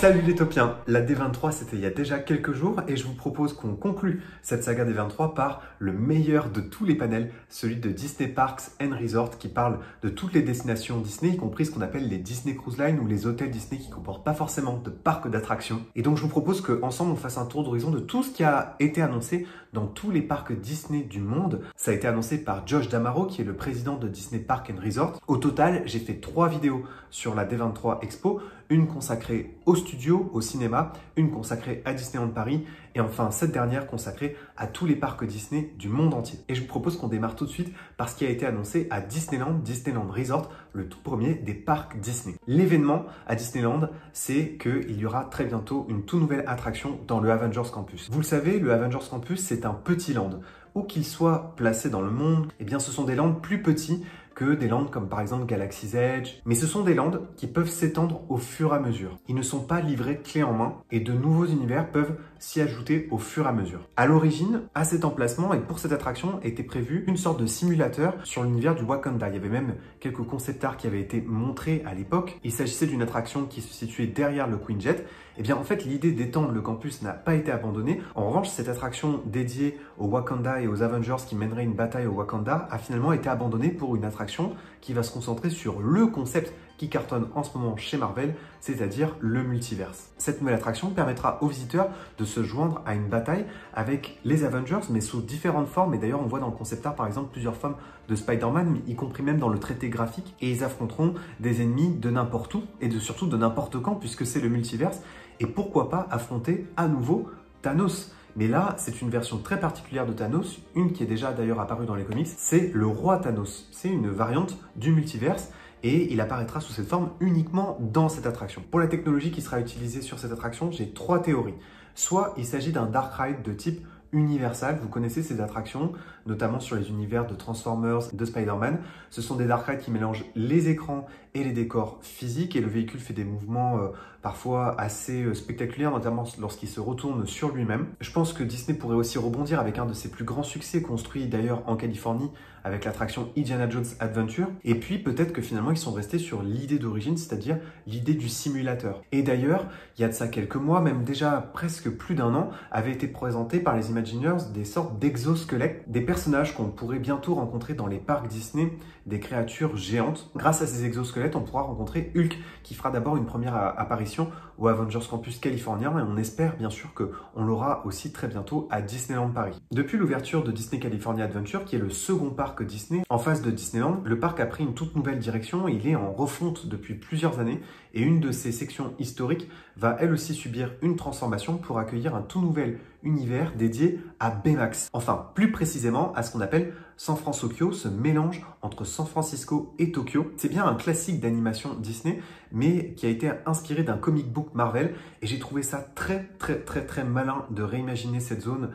Salut les topiens, la D23 c'était il y a déjà quelques jours et je vous propose qu'on conclue cette saga D23 par le meilleur de tous les panels, celui de Disney Parks and Resorts qui parle de toutes les destinations Disney, y compris ce qu'on appelle les Disney Cruise Line ou les hôtels Disney qui ne comportent pas forcément de parcs d'attractions. Et donc je vous propose qu'ensemble on fasse un tour d'horizon de tout ce qui a été annoncé dans tous les parcs Disney du monde. Ça a été annoncé par Josh D'Amaro qui est le président de Disney Parks and Resorts. Au total, j'ai fait 3 vidéos sur la D23 Expo, une consacrée au studio, au cinéma, une consacrée à Disneyland Paris et enfin cette dernière consacrée à tous les parcs Disney du monde entier. Et je vous propose qu'on démarre tout de suite par ce qui a été annoncé à Disneyland Resort, le tout premier des parcs Disney. L'événement à Disneyland, c'est qu'il y aura très bientôt une toute nouvelle attraction dans le Avengers Campus. Vous le savez, le Avengers Campus, c'est un petit land. Où qu'il soit placé dans le monde, eh bien ce sont des lands plus petits que des lands comme par exemple Galaxy's Edge. Mais ce sont des lands qui peuvent s'étendre au fur et à mesure. Ils ne sont pas livrés clé en main et de nouveaux univers peuvent s'y ajouter au fur et à mesure. À l'origine, à cet emplacement et pour cette attraction, était prévu une sorte de simulateur sur l'univers du Wakanda. Il y avait même quelques concept art qui avaient été montrés à l'époque. Il s'agissait d'une attraction qui se situait derrière le Quinjet. Et bien en fait, l'idée d'étendre le campus n'a pas été abandonnée. En revanche, cette attraction dédiée au Wakanda et aux Avengers qui mènerait une bataille au Wakanda a finalement été abandonnée pour une attraction qui va se concentrer sur le concept qui cartonne en ce moment chez Marvel, c'est-à-dire le multiverse. Cette nouvelle attraction permettra aux visiteurs de se joindre à une bataille avec les Avengers, mais sous différentes formes. Et d'ailleurs, on voit dans le concept art, par exemple, plusieurs formes de Spider-Man, y compris même dans le traité graphique. Et ils affronteront des ennemis de n'importe où et surtout de n'importe quand, puisque c'est le multiverse. Et pourquoi pas affronter à nouveau Thanos ? Mais là, c'est une version très particulière de Thanos, une qui est déjà d'ailleurs apparue dans les comics, c'est le roi Thanos. C'est une variante du multiverse et il apparaîtra sous cette forme uniquement dans cette attraction. Pour la technologie qui sera utilisée sur cette attraction, j'ai 3 théories. Soit il s'agit d'un dark ride de type Universal, vous connaissez ces attractions, notamment sur les univers de Transformers, de Spider-Man. Ce sont des dark rides qui mélangent les écrans et les décors physiques et le véhicule fait des mouvements parfois assez spectaculaires, notamment lorsqu'il se retourne sur lui-même. Je pense que Disney pourrait aussi rebondir avec un de ses plus grands succès, construit d'ailleurs en Californie avec l'attraction Indiana Jones Adventure. Et puis peut-être que finalement ils sont restés sur l'idée d'origine, c'est-à-dire l'idée du simulateur. Et d'ailleurs, il y a de ça quelques mois, même déjà presque plus d'un an, avait été présenté par les Imagineers des sortes d'exosquelettes, des personnages qu'on pourrait bientôt rencontrer dans les parcs Disney, des créatures géantes. Grâce à ces exosquelettes, on pourra rencontrer Hulk, qui fera d'abord une première apparition au Avengers Campus californien et on espère bien sûr qu'on l'aura aussi très bientôt à Disneyland Paris. Depuis l'ouverture de Disney California Adventure, qui est le second parc Disney en face de Disneyland, le parc a pris une toute nouvelle direction et il est en refonte depuis plusieurs années et une de ses sections historiques va elle aussi subir une transformation pour accueillir un tout nouvel univers dédié à Baymax. Enfin, plus précisément à ce qu'on appelle San Francisco, ce mélange entre San Francisco et Tokyo. C'est bien un classique d'animation Disney, mais qui a été inspiré d'un comic book Marvel et j'ai trouvé ça très malin de réimaginer cette zone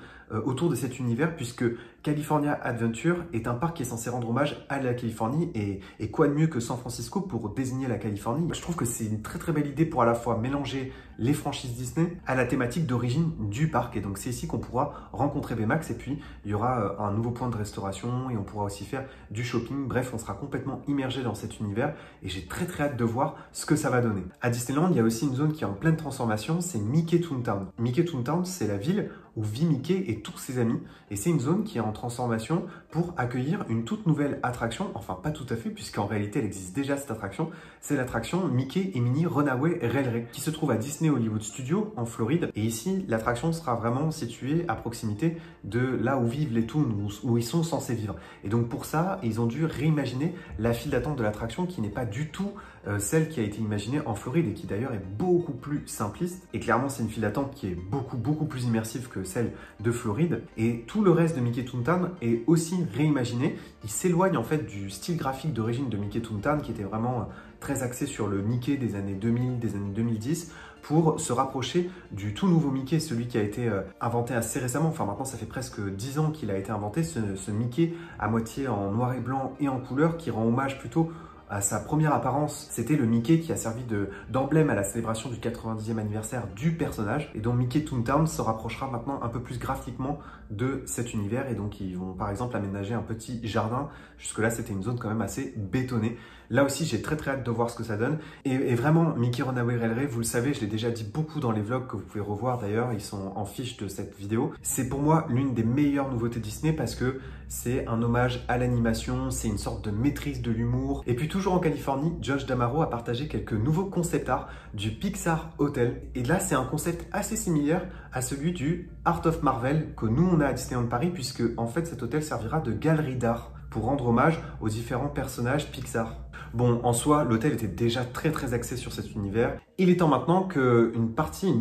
autour de cet univers puisque California Adventure est un parc qui est censé rendre hommage à la Californie et quoi de mieux que San Francisco pour désigner la Californie. Je trouve que c'est une très belle idée pour à la fois mélanger les franchises Disney à la thématique d'origine du parc et donc c'est ici qu'on pourra rencontrer Baymax et puis il y aura un nouveau point de restauration et on pourra aussi faire du shopping. Bref, on sera complètement immergé dans cet univers et j'ai très hâte de voir ce que ça va donner. À Disneyland, il y a aussi une zone qui est en pleine transformation, c'est Mickey Toontown. Mickey Toontown, c'est la ville où vit Mickey et tous ses amis et c'est une zone qui est en transformation pour accueillir une toute nouvelle attraction, enfin pas tout à fait puisqu'en réalité elle existe déjà cette attraction, c'est l'attraction Mickey et Minnie Runaway Railway qui se trouve à Disney Hollywood Studios en Floride et ici l'attraction sera vraiment située à proximité de là où vivent les Toons, où ils sont censés vivre et donc pour ça ils ont dû réimaginer la file d'attente de l'attraction qui n'est pas du tout celle qui a été imaginée en Floride et qui d'ailleurs est beaucoup plus simpliste et clairement c'est une file d'attente qui est beaucoup plus immersive que celle de Floride et tout le reste de Mickey Toontown est aussi réimaginé. Il s'éloigne en fait du style graphique d'origine de Mickey Toontown qui était vraiment très axé sur le Mickey des années 2000, des années 2010 pour se rapprocher du tout nouveau Mickey, celui qui a été inventé assez récemment, enfin maintenant ça fait presque 10 ans qu'il a été inventé, ce Mickey à moitié en noir et blanc et en couleur qui rend hommage plutôt à sa première apparence, c'était le Mickey qui a servi d'emblème à la célébration du 90e anniversaire du personnage. Et donc Mickey Toontown se rapprochera maintenant un peu plus graphiquement de cet univers. Et donc ils vont par exemple aménager un petit jardin. Jusque-là, c'était une zone quand même assez bétonnée. Là aussi, j'ai très hâte de voir ce que ça donne. Et vraiment, Mickey Runaway Railway, vous le savez, je l'ai déjà dit beaucoup dans les vlogs que vous pouvez revoir d'ailleurs, ils sont en fiche de cette vidéo. C'est pour moi l'une des meilleures nouveautés Disney parce que c'est un hommage à l'animation, c'est une sorte de maîtrise de l'humour. Et puis toujours en Californie, Josh D'Amaro a partagé quelques nouveaux concept art du Pixar Hotel. Et là, c'est un concept assez similaire à celui du Art of Marvel que nous, on a à Disneyland Paris, puisque en fait, cet hôtel servira de galerie d'art pour rendre hommage aux différents personnages Pixar. Bon, en soi, l'hôtel était déjà très axé sur cet univers. Il est temps maintenant qu'une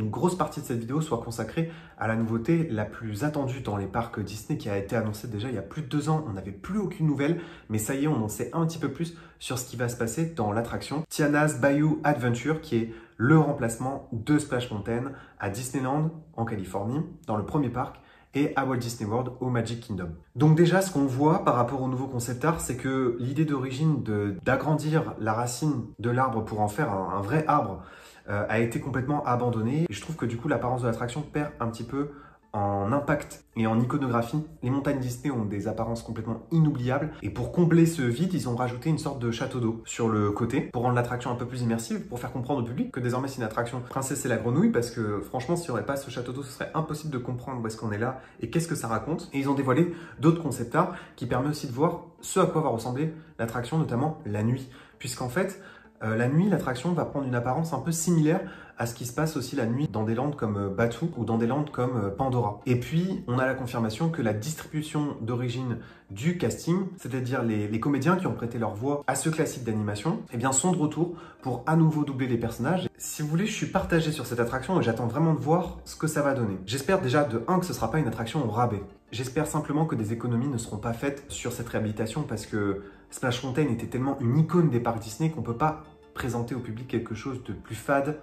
grosse partie de cette vidéo soit consacrée à la nouveauté la plus attendue dans les parcs Disney qui a été annoncée déjà il y a plus de 2 ans. On n'avait plus aucune nouvelle, mais ça y est, on en sait un petit peu plus sur ce qui va se passer dans l'attraction Tiana's Bayou Adventure, qui est le remplacement de Splash Mountain à Disneyland en Californie, dans le premier parc, et à Walt Disney World au Magic Kingdom. Donc déjà, ce qu'on voit par rapport au nouveau concept art, c'est que l'idée d'origine d'agrandir la racine de l'arbre pour en faire un vrai arbre a été complètement abandonnée. Et je trouve que du coup, l'apparence de l'attraction perd un petit peu en impact et en iconographie. Les montagnes Disney ont des apparences complètement inoubliables et pour combler ce vide, ils ont rajouté une sorte de château d'eau sur le côté pour rendre l'attraction un peu plus immersive, pour faire comprendre au public que désormais c'est une attraction Princesse et la Grenouille, parce que franchement, s'il n'y aurait pas ce château d'eau, ce serait impossible de comprendre où est-ce qu'on est là et qu'est-ce que ça raconte. Et ils ont dévoilé d'autres concept art qui permettent aussi de voir ce à quoi va ressembler l'attraction, notamment la nuit, puisqu'en fait, la nuit, l'attraction va prendre une apparence un peu similaire à ce qui se passe aussi la nuit dans des landes comme Batuu ou dans des landes comme Pandora. Et puis, on a la confirmation que la distribution d'origine du casting, c'est-à-dire les comédiens qui ont prêté leur voix à ce classique d'animation, eh bien, sont de retour pour à nouveau doubler les personnages. Si vous voulez, je suis partagé sur cette attraction et j'attends vraiment de voir ce que ça va donner. J'espère déjà que ce ne sera pas une attraction au rabais. J'espère simplement que des économies ne seront pas faites sur cette réhabilitation parce que Splash Mountain était tellement une icône des parcs Disney qu'on ne peut pas présenter au public quelque chose de plus fade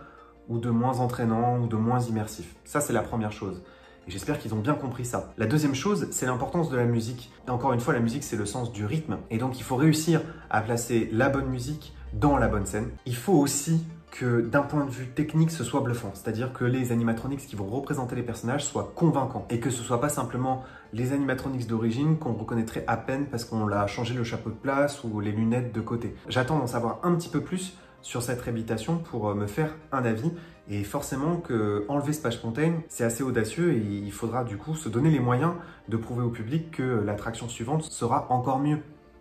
ou de moins entraînant ou de moins immersif. Ça, c'est la première chose. Et j'espère qu'ils ont bien compris ça. La deuxième chose, c'est l'importance de la musique. Et encore une fois, la musique, c'est le sens du rythme. Et donc, il faut réussir à placer la bonne musique dans la bonne scène. Il faut aussi que d'un point de vue technique, ce soit bluffant. C'est-à-dire que les animatronics qui vont représenter les personnages soient convaincants. Et que ce ne soit pas simplement les animatronics d'origine qu'on reconnaîtrait à peine parce qu'on l'a changé le chapeau de place ou les lunettes de côté. J'attends d'en savoir un petit peu plus sur cette réhabilitation pour me faire un avis. Et forcément que enlever Splash Mountain, c'est assez audacieux et il faudra du coup se donner les moyens de prouver au public que l'attraction suivante sera encore mieux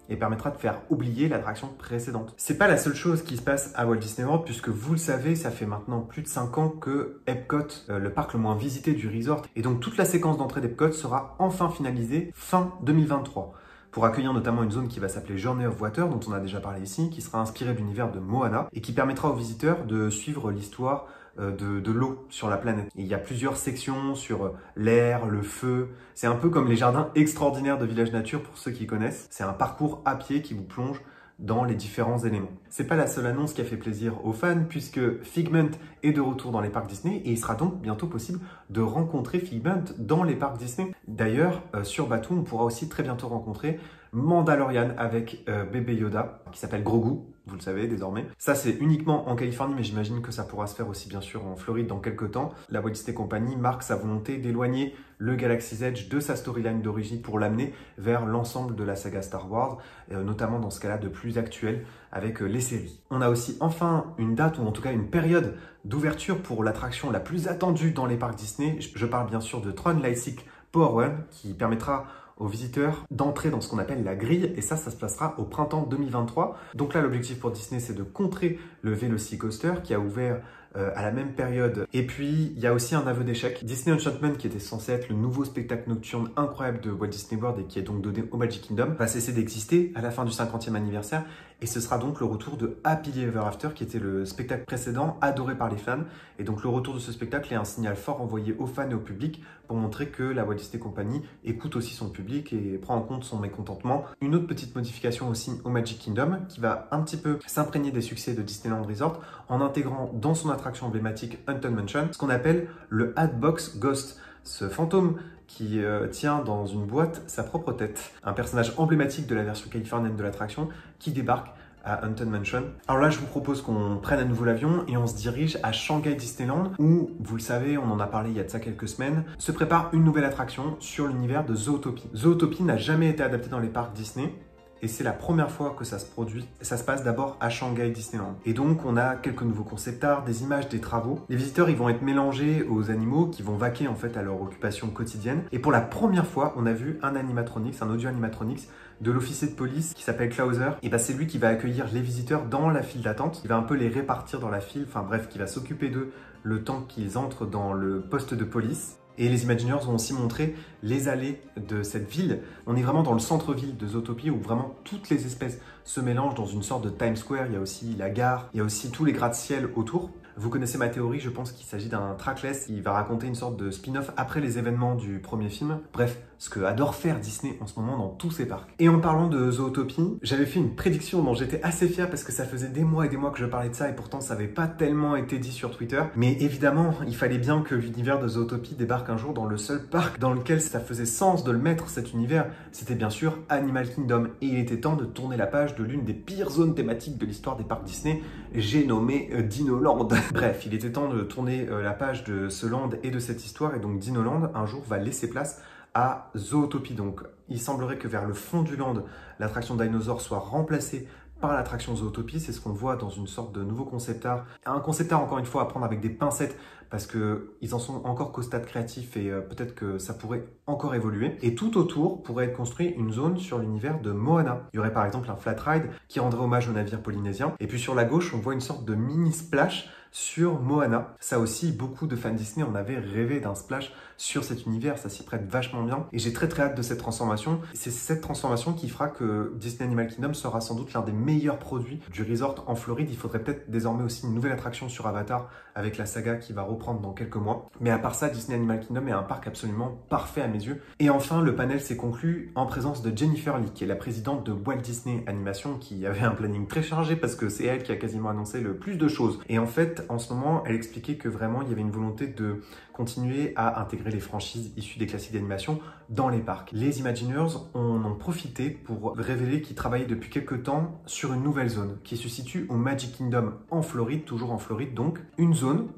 et permettra de faire oublier l'attraction précédente. C'est pas la seule chose qui se passe à Walt Disney World puisque vous le savez, ça fait maintenant plus de 5 ans que Epcot, le parc le moins visité du resort, et donc toute la séquence d'entrée d'Epcot sera enfin finalisée fin 2023. Pour accueillir notamment une zone qui va s'appeler Journey of Water, dont on a déjà parlé ici, qui sera inspirée de l'univers de Moana et qui permettra aux visiteurs de suivre l'histoire de l'eau sur la planète. Et il y a plusieurs sections sur l'air, le feu. C'est un peu comme les jardins extraordinaires de Village Nature pour ceux qui connaissent. C'est un parcours à pied qui vous plonge dans les différents éléments. C'est pas la seule annonce qui a fait plaisir aux fans puisque Figment est de retour dans les parcs Disney et il sera donc bientôt possible de rencontrer Figment dans les parcs Disney. D'ailleurs, sur Batuu, on pourra aussi très bientôt rencontrer Mandalorian avec bébé Yoda qui s'appelle Grogu, vous le savez désormais. Ça, c'est uniquement en Californie, mais j'imagine que ça pourra se faire aussi bien sûr en Floride dans quelques temps. La Walt Disney Company marque sa volonté d'éloigner le Galaxy's Edge de sa storyline d'origine pour l'amener vers l'ensemble de la saga Star Wars, notamment dans ce cas-là de plus actuel avec les séries. On a aussi enfin une date ou en tout cas une période d'ouverture pour l'attraction la plus attendue dans les parcs Disney. Je parle bien sûr de Tron Lightstick Power Run qui permettra aux visiteurs d'entrer dans ce qu'on appelle la grille et ça se passera au printemps 2023. Donc là, l'objectif pour Disney, c'est de contrer le Velocicoaster qui a ouvert à la même période. Et puis, il y a aussi un aveu d'échec. Disney Enchantment, qui était censé être le nouveau spectacle nocturne incroyable de Walt Disney World et qui est donc donné au Magic Kingdom, va cesser d'exister à la fin du 50e anniversaire. Et ce sera donc le retour de Happily Ever After, qui était le spectacle précédent, adoré par les fans. Et donc le retour de ce spectacle est un signal fort envoyé aux fans et au public pour montrer que la Walt Disney Company écoute aussi son public et prend en compte son mécontentement. Une autre petite modification aussi au Magic Kingdom, qui va un petit peu s'imprégner des succès de Disneyland Resort en intégrant dans son attraction emblématique Haunted Mansion ce qu'on appelle le Hatbox Ghost. Ce fantôme qui tient dans une boîte sa propre tête. Un personnage emblématique de la version californienne de l'attraction qui débarque à Haunted Mansion. Alors là, je vous propose qu'on prenne à nouveau l'avion et on se dirige à Shanghai Disneyland où, vous le savez, on en a parlé il y a de ça quelques semaines, se prépare une nouvelle attraction sur l'univers de Zootopie. Zootopie n'a jamais été adapté dans les parcs Disney. Et c'est la première fois que ça se produit. Ça se passe d'abord à Shanghai Disneyland. Et donc, on a quelques nouveaux concept art, des images, des travaux. Les visiteurs, ils vont être mélangés aux animaux qui vont vaquer en fait à leur occupation quotidienne. Et pour la première fois, on a vu un animatronics, un audio animatronics de l'officier de police qui s'appelle Klauser. Et bah, c'est lui qui va accueillir les visiteurs dans la file d'attente. Il va un peu les répartir dans la file. Enfin bref, qui va s'occuper d'eux le temps qu'ils entrent dans le poste de police. Et les Imagineers vont aussi montrer les allées de cette ville. On est vraiment dans le centre-ville de Zootopie où vraiment toutes les espèces se mélangent dans une sorte de Times Square. Il y a aussi la gare, il y a aussi tous les gratte-ciel autour. Vous connaissez ma théorie, je pense qu'il s'agit d'un trackless qui va raconter une sorte de spin-off après les événements du premier film. Bref, ce que adore faire Disney en ce moment dans tous ses parcs. Et en parlant de Zootopie, j'avais fait une prédiction dont j'étais assez fier parce que ça faisait des mois et des mois que je parlais de ça et pourtant ça n'avait pas tellement été dit sur Twitter. Mais évidemment, il fallait bien que l'univers de Zootopie débarque un jour dans le seul parc dans lequel ça faisait sens de le mettre, cet univers. C'était bien sûr Animal Kingdom. Et il était temps de tourner la page de l'une des pires zones thématiques de l'histoire des parcs Disney. J'ai nommé Dinoland. Bref, il était temps de tourner la page de ce land et de cette histoire. Et donc Dinoland, un jour, va laisser place à Zootopie. Donc, il semblerait que vers le fond du land, l'attraction Dinosaur soit remplacée par l'attraction Zootopie. C'est ce qu'on voit dans une sorte de nouveau concept art. Un concept art, encore une fois, à prendre avec des pincettes parce qu'ils en sont encore qu'au stade créatif et peut-être que ça pourrait encore évoluer. Et tout autour pourrait être construit une zone sur l'univers de Moana. Il y aurait par exemple un flat ride qui rendrait hommage au navire polynésien. Et puis sur la gauche, on voit une sorte de mini splash sur Moana. Ça aussi, beaucoup de fans Disney en avaient rêvé d'un splash sur cet univers. Ça s'y prête vachement bien. Et j'ai très hâte de cette transformation. C'est cette transformation qui fera que Disney Animal Kingdom sera sans doute l'un des meilleurs produits du resort en Floride. Il faudrait peut-être désormais aussi une nouvelle attraction sur Avatar avec la saga qui va reprendre dans quelques mois. Mais à part ça, Disney Animal Kingdom est un parc absolument parfait à mes yeux. Et enfin, le panel s'est conclu en présence de Jennifer Lee, qui est la présidente de Walt Disney Animation, qui avait un planning très chargé parce que c'est elle qui a quasiment annoncé le plus de choses. Et en fait, en ce moment, elle expliquait que vraiment, il y avait une volonté de continuer à intégrer les franchises issues des classiques d'animation dans les parcs. Les Imagineers en ont profité pour révéler qu'ils travaillaient depuis quelques temps sur une nouvelle zone qui se situe au Magic Kingdom en Floride, toujours en Floride donc, une zone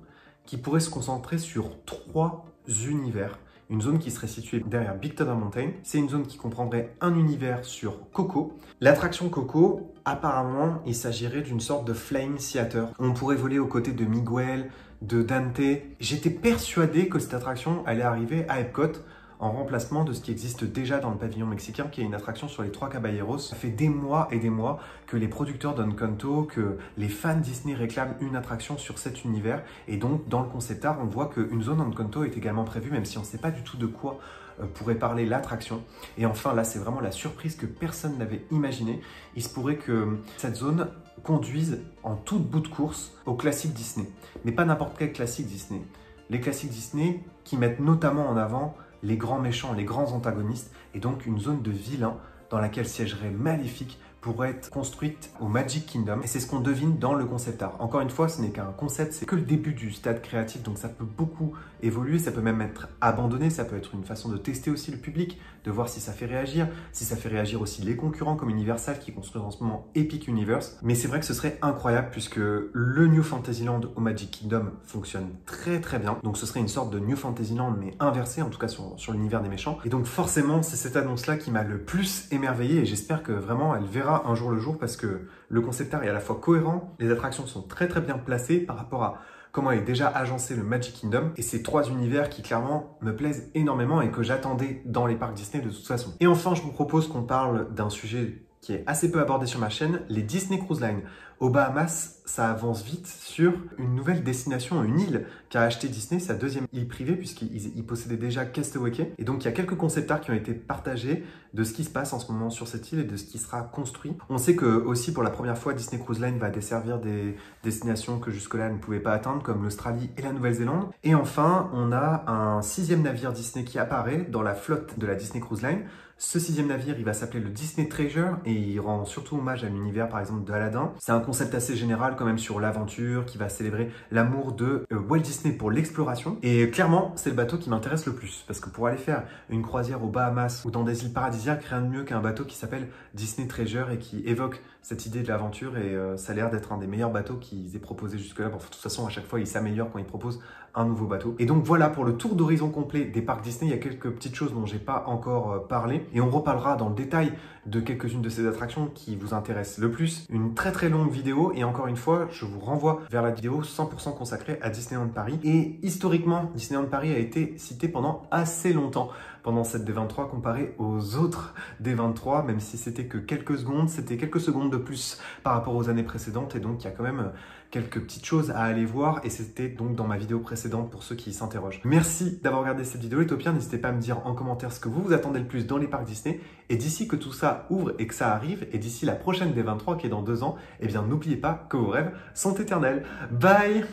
qui pourrait se concentrer sur 3 univers. Une zone qui serait située derrière Big Thunder Mountain. C'est une zone qui comprendrait un univers sur Coco. L'attraction Coco, apparemment, il s'agirait d'une sorte de Flying Theater. On pourrait voler aux côtés de Miguel, de Dante. J'étais persuadé que cette attraction allait arriver à Epcot en remplacement de ce qui existe déjà dans le pavillon mexicain, qui est une attraction sur les 3 Caballeros. Ça fait des mois et des mois que les producteurs d'Encanto, que les fans Disney réclament une attraction sur cet univers. Et donc, dans le concept art, on voit qu'une zone Encanto est également prévue, même si on ne sait pas du tout de quoi pourrait parler l'attraction. Et enfin, là, c'est vraiment la surprise que personne n'avait imaginée. Il se pourrait que cette zone conduise en toute bout de course au classique Disney. Mais pas n'importe quel classique Disney. Les classiques Disney qui mettent notamment en avant les grands méchants, les grands antagonistes, et donc une zone de vilains dans laquelle siégerait Maléfique pourrait être construite au Magic Kingdom. Et c'est ce qu'on devine dans le concept art. Encore une fois, ce n'est qu'un concept, c'est que le début du stade créatif, donc ça peut beaucoup évoluer, ça peut même être abandonné, ça peut être une façon de tester aussi le public, de voir si ça fait réagir aussi les concurrents comme Universal qui construisent en ce moment Epic Universe. Mais c'est vrai que ce serait incroyable puisque le New Fantasyland au Magic Kingdom fonctionne très bien. Donc ce serait une sorte de New Fantasyland mais inversé, en tout cas sur l'univers des méchants. Et donc forcément, c'est cette annonce-là qui m'a le plus émerveillé et j'espère que vraiment elle verra un jour le jour parce que le concept art est à la fois cohérent, les attractions sont très bien placées par rapport à comment est déjà agencé le Magic Kingdom et ces 3 univers qui clairement me plaisent énormément et que j'attendais dans les parcs Disney de toute façon. Et enfin, je vous propose qu'on parle d'un sujet qui est assez peu abordé sur ma chaîne, les Disney Cruise Line. Aux Bahamas, ça avance vite sur une nouvelle destination, une île qu'a acheté Disney, sa 2e île privée, puisqu'il possédait déjà Castaway Cay. Et donc, il y a quelques concept art qui ont été partagés de ce qui se passe en ce moment sur cette île et de ce qui sera construit. On sait que aussi, pour la première fois, Disney Cruise Line va desservir des destinations que jusque-là elle ne pouvait pas atteindre, comme l'Australie et la Nouvelle-Zélande. Et enfin, on a un 6e navire Disney qui apparaît dans la flotte de la Disney Cruise Line. Ce 6e navire, il va s'appeler le Disney Treasure et il rend surtout hommage à l'univers, par exemple, de Aladdin. C'est un concept assez général quand même sur l'aventure qui va célébrer l'amour de Walt Disney pour l'exploration. Et clairement, c'est le bateau qui m'intéresse le plus parce que pour aller faire une croisière aux Bahamas ou dans des îles paradisiaques, rien de mieux qu'un bateau qui s'appelle Disney Treasure et qui évoque cette idée de l'aventure et ça a l'air d'être un des meilleurs bateaux qu'ils aient proposé jusque-là. Bon, de toute façon, à chaque fois, ils s'améliorent quand ils proposent un nouveau bateau. Et donc voilà pour le tour d'horizon complet des parcs Disney. Il y a quelques petites choses dont j'ai pas encore parlé et on reparlera dans le détail de quelques-unes de ces attractions qui vous intéressent le plus. Une très très longue vidéo et encore une fois, je vous renvoie vers la vidéo 100% consacrée à Disneyland Paris. Et historiquement, Disneyland Paris a été cité pendant assez longtemps pendant cette D23 comparé aux autres D23, même si c'était que quelques secondes, c'était quelques secondes de plus par rapport aux années précédentes et donc il y a quand même quelques petites choses à aller voir et c'était donc dans ma vidéo précédente pour ceux qui s'interrogent. Merci d'avoir regardé cette vidéo et au pire, n'hésitez pas à me dire en commentaire ce que vous attendez le plus dans les parcs Disney et d'ici que tout ça ouvre et que ça arrive et d'ici la prochaine D23 qui est dans 2 ans, eh bien n'oubliez pas que vos rêves sont éternels. Bye!